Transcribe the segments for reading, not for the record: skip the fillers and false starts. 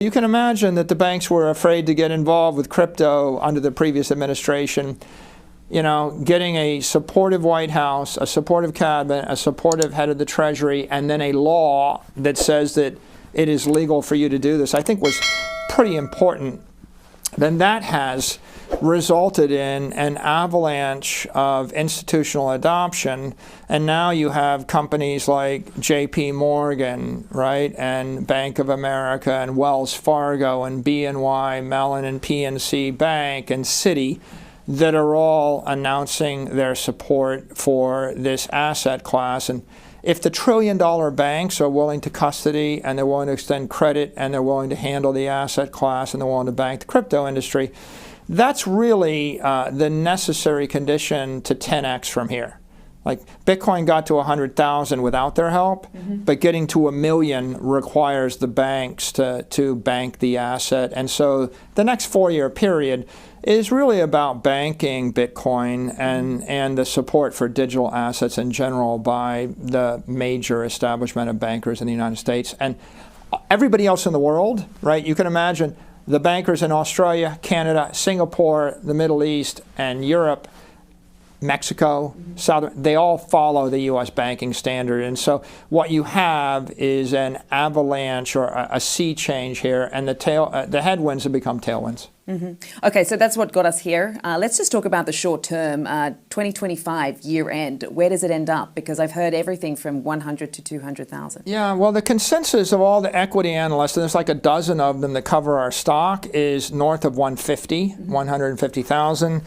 You can imagine that the banks were afraid to get involved with crypto under the previous administration. You know, getting a supportive White House, a supportive cabinet, a supportive head of the Treasury, and then a law that says that it is legal for you to do this, I think was pretty important. Then that has resulted in an avalanche of institutional adoption, and now you have companies like JP Morgan, right, and Bank of America and Wells Fargo and BNY Mellon and PNC Bank and Citi that are all announcing their support for this asset class. And if the trillion-dollar banks are willing to custody and they're willing to extend credit and they're willing to handle the asset class and they're willing to bank the crypto industry, that's really the necessary condition to 10x from here. Like Bitcoin got to 100,000 without their help, but getting to 1 million requires the banks to bank the asset. And so the next 4-year period is really about banking Bitcoin and the support for digital assets in general by the major establishment of bankers in the United States. And everybody else in the world, right? You can imagine the bankers in Australia, Canada, Singapore, the Middle East, and Europe, Mexico, they all follow the U.S. banking standard. And so what you have is an avalanche or a sea change here, and the headwinds have become tailwinds. Okay, so that's what got us here. Let's just talk about the short term, 2025 year end. Where does it end up? Because I've heard everything from 100 to 200,000. Yeah, well, the consensus of all the equity analysts, and there's like a dozen of them that cover our stock, is north of 150,000.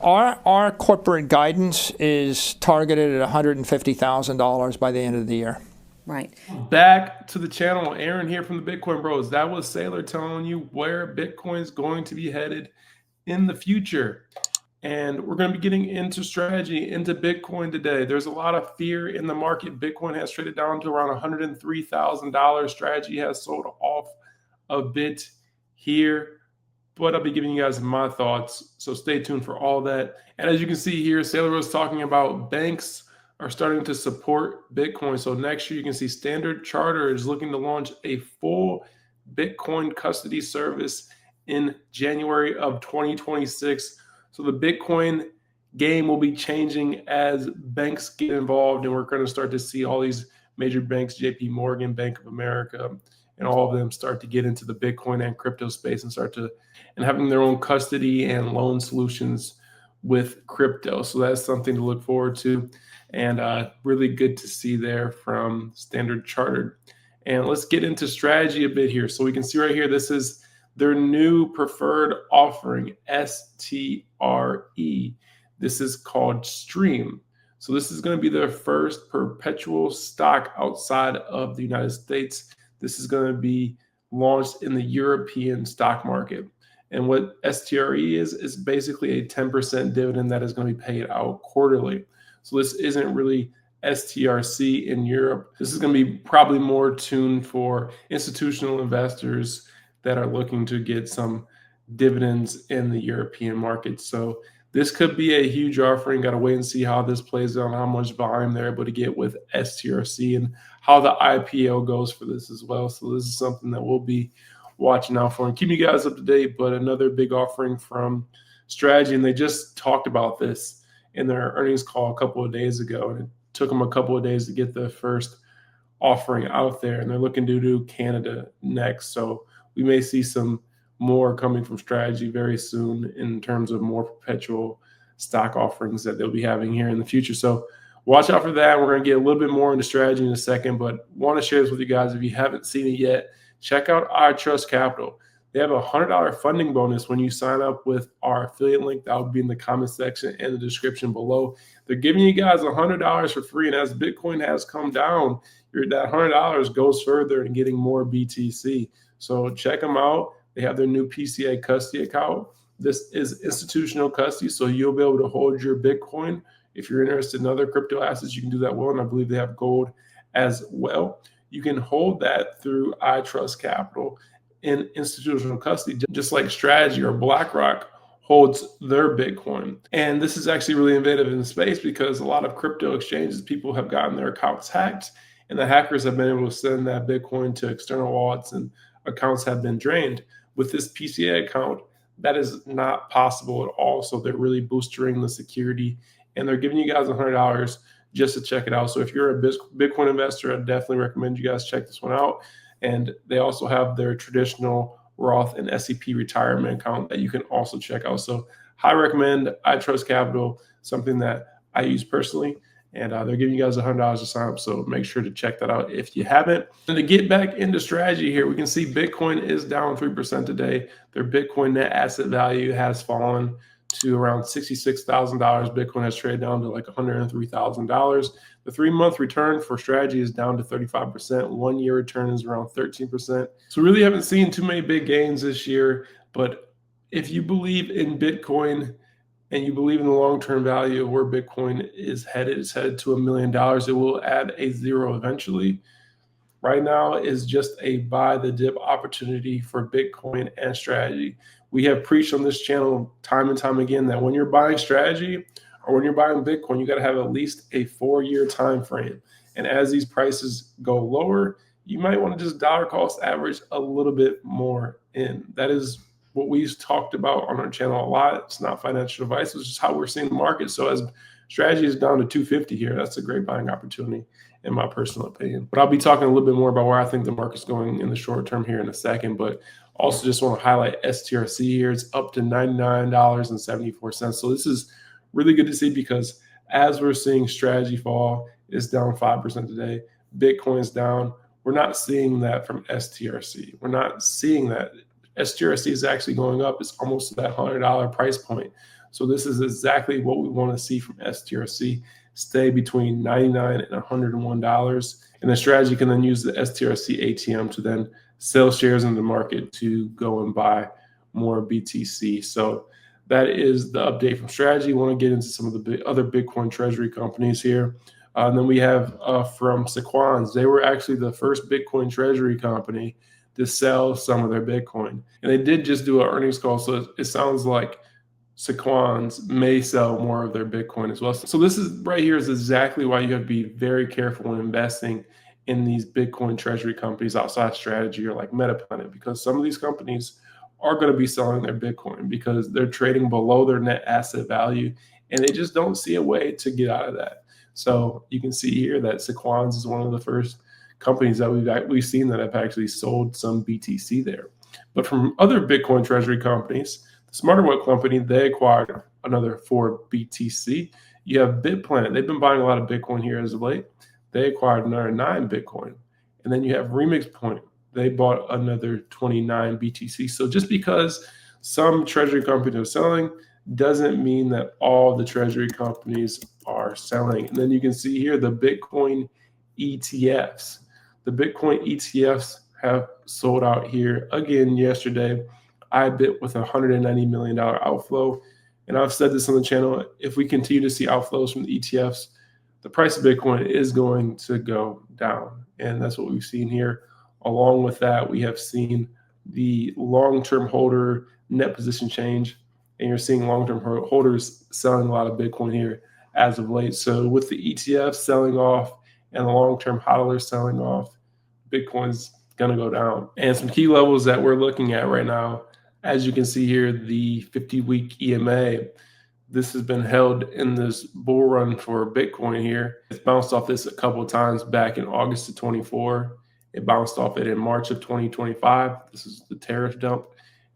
Our corporate guidance is targeted at $150,000 by the end of the year. Right. Back to the channel, Aaron here from the Bitcoin Bros. That was Saylor telling you where Bitcoin is going to be headed in the future. And we're going to be getting into strategy, into Bitcoin today. There's a lot of fear in the market. Bitcoin has traded down to around $103,000. Strategy has sold off a bit here, but I'll be giving you guys my thoughts. So stay tuned for all that. And as you can see here, Saylor was talking about banks are starting to support Bitcoin. So next year, you can see Standard Chartered is looking to launch a full Bitcoin custody service in January of 2026. So the Bitcoin game will be changing as banks get involved, and we're going to start to see all these major banks, JP Morgan, Bank of America, and all of them start to get into the Bitcoin and crypto space and and having their own custody and loan solutions with crypto. So that's something to look forward to, and really good to see there from Standard Chartered. And let's get into strategy a bit here. So we can see right here, this is their new preferred offering, STRE. This is called Stream. So this is going to be their first perpetual stock outside of the United States. This is going to be launched in the European stock market. And what STRE is basically a 10% dividend that is going to be paid out quarterly. So this isn't really STRC in Europe. This is going to be probably more tuned for institutional investors that are looking to get some dividends in the European market. So this could be a huge offering. Got to wait and see how this plays out, how much volume they're able to get with STRC, and how the IPO goes for this as well. So this is something that we'll be watching out for and keep you guys up to date. But another big offering from Strategy, and they just talked about this in their earnings call a couple of days ago, and it took them a couple of days to get the first offering out there, and they're looking to do Canada next. So we may see some more coming from Strategy very soon in terms of more perpetual stock offerings that they'll be having here in the future. So watch out for that. We're going to get a little bit more into Strategy in a second, but want to share this with you guys. If you haven't seen it yet, check out iTrustCapital. They have a $100 funding bonus when you sign up with our affiliate link. That will be in the comment section and the description below. They're giving you guys $100 for free, and as Bitcoin has come down, that $100 goes further in getting more BTC. So check them out. They have their new PCA custody account. This is institutional custody, so you'll be able to hold your Bitcoin. If you're interested in other crypto assets, you can do that well, and I believe they have gold as well. You can hold that through iTrustCapital in institutional custody, just like Strategy or BlackRock holds their Bitcoin. And this is actually really innovative in the space because a lot of crypto exchanges, people have gotten their accounts hacked, and the hackers have been able to send that Bitcoin to external wallets and accounts have been drained. With this PCA account, that is not possible at all. So they're really boosting the security, and they're giving you guys $100 just to check it out. So if you're a Bitcoin investor, I definitely recommend you guys check this one out. And they also have their traditional Roth and SEP retirement account that you can also check out. So I recommend iTrustCapital, something that I use personally. And they're giving you guys $100 to sign up. So make sure to check that out if you haven't. And to get back into strategy here, we can see Bitcoin is down 3% today. Their Bitcoin net asset value has fallen to around $66,000. Bitcoin has traded down to like $103,000. The 3-month return for strategy is down to 35%. 1-year return is around 13%. So we really haven't seen too many big gains this year. But if you believe in Bitcoin and you believe in the long-term value of where Bitcoin is headed, it's headed to $1 million. It will add a zero eventually. Right now is just a buy the dip opportunity for Bitcoin and strategy. We have preached on this channel time and time again that when you're buying strategy or when you're buying Bitcoin, you got to have at least a 4-year time frame. And as these prices go lower, you might want to just dollar cost average a little bit more in. That is what we've talked about on our channel a lot. It's not financial advice. It's just how we're seeing the market. So as strategy is down to 250 here, that's a great buying opportunity in my personal opinion. But I'll be talking a little bit more about where I think the market's going in the short term here in a second. But also just want to highlight STRC here. It's up to $99.74. So this is really good to see because as we're seeing strategy fall, it's down 5% today. Bitcoin's down. We're not seeing that from STRC. We're not seeing that. STRC is actually going up. It's almost to that $100 price point. So this is exactly what we want to see from STRC. Stay between $99 and $101. And the strategy can then use the STRC ATM to then sell shares in the market to go and buy more BTC. So that is the update from strategy. We want to get into some of the other Bitcoin treasury companies here. And then we have from Sequans. They were actually the first Bitcoin treasury company to sell some of their Bitcoin. And they did just do an earnings call. So it sounds like Sequans may sell more of their Bitcoin as well. So this is right here is exactly why you have to be very careful when investing in these Bitcoin treasury companies outside strategy or like Metaplanet, because some of these companies are going to be selling their Bitcoin because they're trading below their net asset value and they just don't see a way to get out of that. So you can see here that Sequans is one of the first companies that we've seen that have actually sold some BTC there. But from other Bitcoin treasury companies, the Smarter Web company, they acquired another 4 BTC. You have BitPlanet. They've been buying a lot of Bitcoin here as of late. They acquired another 9 Bitcoin. And then you have Remix Point. They bought another 29 BTC. So just because some treasury companies are selling doesn't mean that all the treasury companies are selling. And then you can see here the Bitcoin ETFs. The Bitcoin ETFs have sold out here again yesterday. I bit with $190 million outflow. And I've said this on the channel, if we continue to see outflows from the ETFs, the price of Bitcoin is going to go down. And that's what we've seen here. Along with that, we have seen the long-term holder net position change. And you're seeing long-term holders selling a lot of Bitcoin here as of late. So with the ETFs selling off and the long-term hodlers selling off, Bitcoin's going to go down. And some key levels that we're looking at right now, as you can see here, the 50-week EMA, this has been held in this bull run for Bitcoin here. It's bounced off this a couple of times back in August of 24. It bounced off it in March of 2025. This is the tariff dump.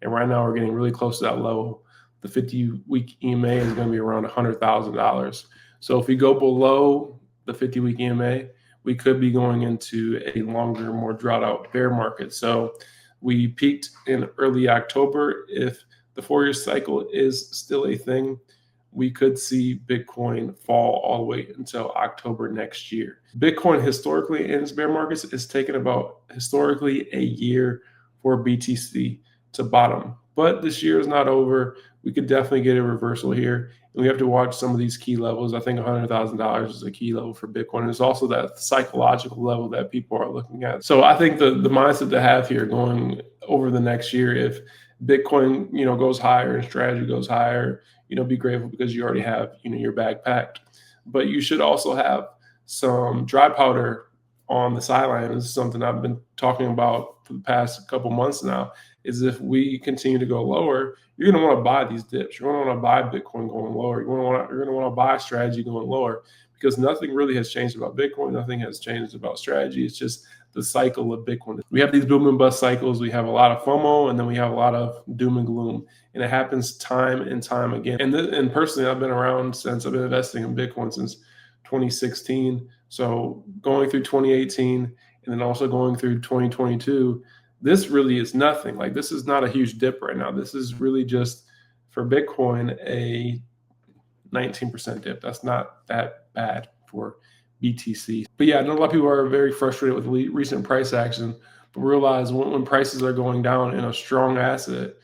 And right now we're getting really close to that level. The 50-week EMA is going to be around $100,000. So if we go below the 50-week EMA, we could be going into a longer, more drought out bear market. So we peaked in early October. If the 4-year cycle is still a thing, we could see Bitcoin fall all the way until October next year. Bitcoin historically in its bear markets is taken about historically a year for BTC to bottom. But this year is not over. We could definitely get a reversal here. And we have to watch some of these key levels. I think $100,000 is a key level for Bitcoin. It's also that psychological level that people are looking at. So I think the mindset to have here going over the next year, if Bitcoin, goes higher and strategy goes higher, be grateful because you already have, your bag packed. But you should also have some dry powder on the sideline. This is something I've been talking about for the past couple months now is if we continue to go lower, you're going to want to buy these dips. You're going to want to buy Bitcoin going lower. You're going to want to buy strategy going lower, because nothing really has changed about Bitcoin. Nothing has changed about strategy. It's just the cycle of Bitcoin. We have these boom and bust cycles. We have a lot of FOMO, and then we have a lot of doom and gloom. And it happens time and time again. And personally, I've been around since I've been investing in Bitcoin since 2016. So going through 2018 and then also going through 2022, this really is nothing. Like, this is not a huge dip right now. This is really just, for Bitcoin, a 19% dip. That's not that bad for BTC. But yeah, I know a lot of people are very frustrated with recent price action, but realize when prices are going down in a strong asset,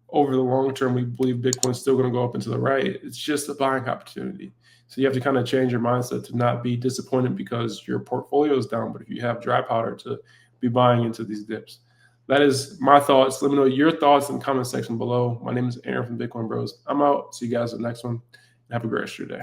over the long term, we believe Bitcoin's still going to go up and to the right. It's just a buying opportunity. So you have to kind of change your mindset to not be disappointed because your portfolio is down, but if you have dry powder, to be buying into these dips. That is my thoughts. Let me know your thoughts in the comment section below. My name is Aaron from Bitcoin Bros. I'm out. See you guys in the next one. Have a great rest of your day.